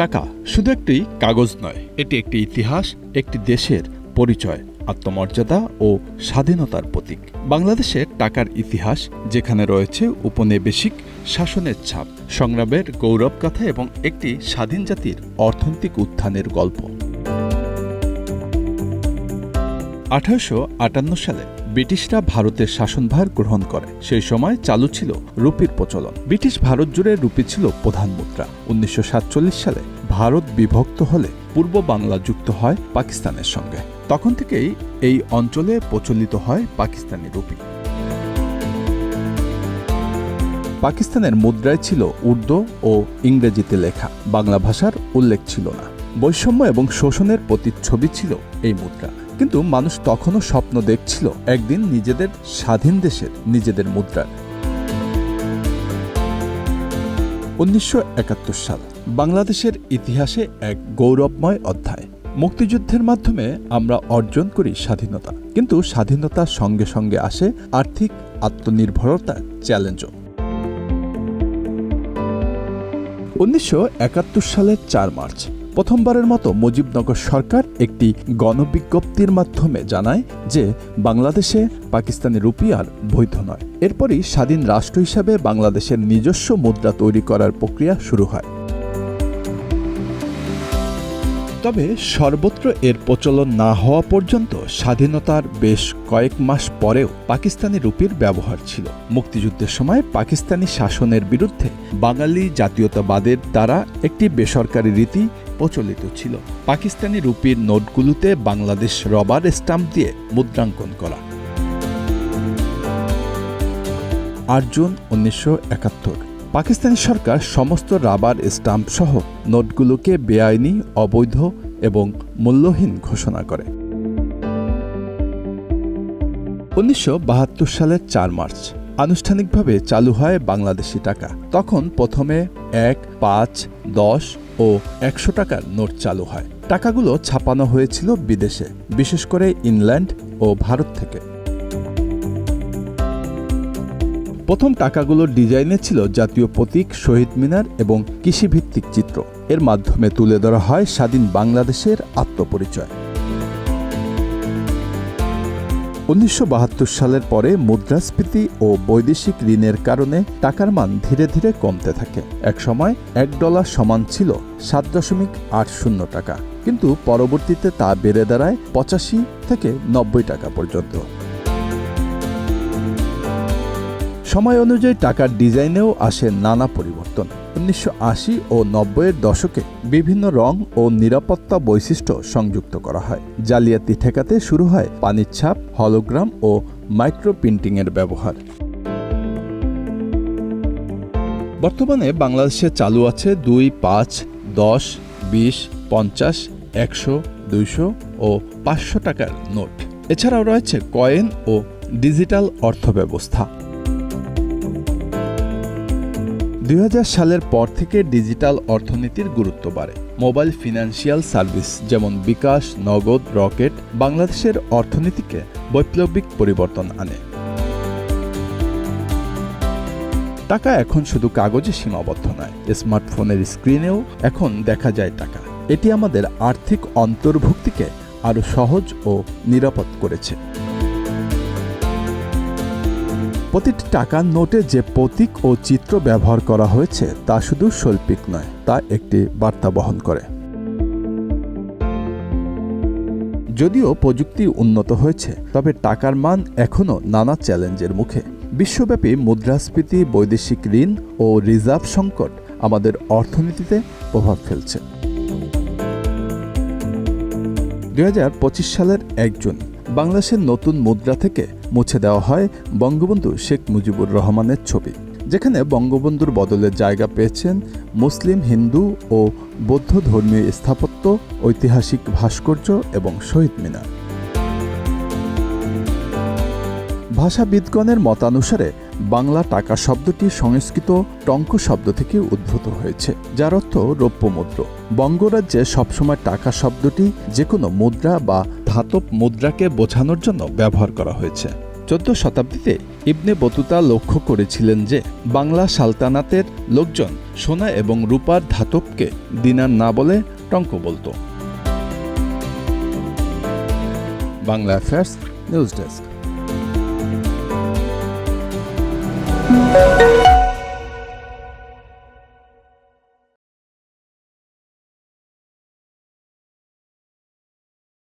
টাকা শুধু একটি কাগজ নয়, এটি একটি ইতিহাস, একটি দেশের পরিচয়, আত্মমর্যাদা ও স্বাধীনতার প্রতীক। বাংলাদেশের টাকার ইতিহাস, যেখানে রয়েছে উপনিবেশিক শাসনের ছাপ, সংগ্রামের গৌরবগাথা এবং একটি স্বাধীন জাতির অর্থনৈতিক উত্থানের গল্প। 1858 সালে ব্রিটিশরা ভারতের শাসনভার গ্রহণ করে। সেই সময় চালু ছিল রুপির প্রচলন। ব্রিটিশ ভারত জুড়ে রুপি ছিল প্রধান মুদ্রা। 1947 সালে ভারত বিভক্ত হলে পূর্ব বাংলা যুক্ত হয় পাকিস্তানের সঙ্গে। তখন থেকেই এই অঞ্চলে প্রচলিত হয় পাকিস্তানি রুপি। পাকিস্তানের মুদ্রায় ছিল উর্দু ও ইংরেজিতে লেখা, বাংলা ভাষার উল্লেখ ছিল না। বৈষম্য এবং শোষণের প্রতিচ্ছবি ছিল এই মুদ্রা। কিন্তু মানুষ তখনও স্বপ্ন দেখছিল একদিন নিজেদের স্বাধীন দেশের, নিজেদের মুদ্রার। 1971 সাল বাংলাদেশের ইতিহাসে এক গৌরবময় অধ্যায়। মুক্তিযুদ্ধের মাধ্যমে আমরা অর্জন করি স্বাধীনতা, কিন্তু স্বাধীনতার সঙ্গে সঙ্গে আসে আর্থিক আত্মনির্ভরতার চ্যালেঞ্জও। 1971 সালের 4 মার্চ প্রথমবারের মতো মুজিবনগর সরকার একটি গণবিজ্ঞপ্তির মাধ্যমে জানায় যে বাংলাদেশে পাকিস্তানি রুপি আর বৈধ নয়। এরপরই স্বাধীন রাষ্ট্র হিসাবে বাংলাদেশের নিজস্ব মুদ্রা তৈরি করার প্রক্রিয়া শুরু হয়। তবে সর্বত্র এর প্রচলন না হওয়া পর্যন্ত স্বাধীনতার বেশ কয়েক মাস পরেও পাকিস্তানি রুপির ব্যবহার ছিল। মুক্তিযুদ্ধের সময় পাকিস্তানি শাসনের বিরুদ্ধে বাঙালি জাতীয়তাবাদের দ্বারা একটি বেসরকারি রীতি প্রচলিত ছিল। পাকিস্তানি রুপির নোটগুলোতে বাংলাদেশ রবার স্টাম্প দিয়ে মুদ্রাঙ্কন করা। 8 জুন 1971 পাকিস্তানি সরকার সমস্ত রাবার স্টাম্প সহ নোটগুলোকে বেআইনি, অবৈধ এবং মূল্যহীন ঘোষণা করে। 1972 সালের 4 মার্চ আনুষ্ঠানিকভাবে চালু হয় বাংলাদেশি টাকা। তখন প্রথমে 1, 5, 10 ও 100 টাকার নোট চালু হয়। টাকাগুলো ছাপানো হয়েছিল বিদেশে, বিশেষ করে ইংল্যান্ড ও ভারত থেকে। প্রথম টাকাগুলোর ডিজাইনে ছিল জাতীয় প্রতীক, শহীদ মিনার এবং কৃষিভিত্তিক চিত্র। এর মাধ্যমে তুলে ধরা হয় স্বাধীন বাংলাদেশের আত্মপরিচয়। 1972 সালের পরে মুদ্রাস্ফীতি ও বৈদেশিক ঋণের কারণে টাকার মান ধীরে ধীরে কমতে থাকে। একসময় $1 সমান ছিল 7.80 টাকা, কিন্তু পরবর্তীতে তা বেড়ে দাঁড়ায় 85 থেকে 90 টাকা পর্যন্ত। সময় অনুযায়ী টাকার ডিজাইনেও আসে নানা পরিবর্তন। 1980 ও 90-এর দশকে বিভিন্ন রং ও নিরাপত্তা বৈশিষ্ট্য সংযুক্ত করা হয়। জালিয়াতি ঠেকাতে শুরু হয় পানির ছাপ, হলোগ্রাম ও মাইক্রো প্রিন্টিংয়ের ব্যবহার। বর্তমানে বাংলাদেশে চালু আছে 2, 5, 10, 20, 50, 100, 200 ও 500 টাকার নোট। এছাড়াও রয়েছে কয়েন ও ডিজিটাল অর্থব্যবস্থা। 2000 সালের পর থেকে ডিজিটাল অর্থনীতির গুরুত্ব বাড়ে। মোবাইল ফিনান্সিয়াল সার্ভিস যেমন বিকাশ, নগদ, রকেট বাংলাদেশের অর্থনীতিকে বৈপ্লবিক পরিবর্তন আনে। টাকা এখন শুধু কাগজে সীমাবদ্ধ নয়, স্মার্টফোনের স্ক্রিনেও এখন দেখা যায় টাকা। এটি আমাদের আর্থিক অন্তর্ভুক্তিকে আরও সহজ ও নিরাপদ করেছে। প্রতিটি টাকার নোটে যে প্রতীক ও চিত্র ব্যবহার করা হয়েছে তা শুধু শৈল্পিক নয়, তা একটি বার্তা বহন করে। যদিও প্রযুক্তি উন্নত হয়েছে, তবে টাকার মান এখনও নানা চ্যালেঞ্জের মুখে। বিশ্বব্যাপী মুদ্রাস্ফীতি, বৈদেশিক ঋণ ও রিজার্ভ সংকট আমাদের অর্থনীতিতে প্রভাব ফেলছে। 2025 সালের 1 জুন বাংলাদেশের নতুন মুদ্রা থেকে মুছে দেওয়া হয় বঙ্গবন্ধু শেখ মুজিবুর রহমানের ছবি, যেখানে বঙ্গবন্ধুর বদলে জায়গা পেয়েছেন মুসলিম, হিন্দু ও বৌদ্ধ ধর্মীয় স্থাপত্য, ঐতিহাসিক ভাস্কর্য এবং শহীদ মিনার। ভাষাবিদগণের মতানুসারে বাংলা টাকা শব্দটি সংস্কৃত টঙ্ক শব্দ থেকে উদ্ভূত হয়েছে, যার অর্থ রৌপ্য মুদ্র। বঙ্গরাজ্যে সবসময় টাকা শব্দটি যে কোনো মুদ্রা বা ধাতব মুদ্রাকে বোঝানোর জন্য ব্যবহার করা হয়েছে। 14 শতাব্দীতে ইবনে বতুতা লক্ষ্য করেছিলেন যে বাংলা সালতানাতের লোকজন সোনা এবং রূপার ধাতবকে দিনার না বলে টঙ্ক বলত। Bangla affairs news desk.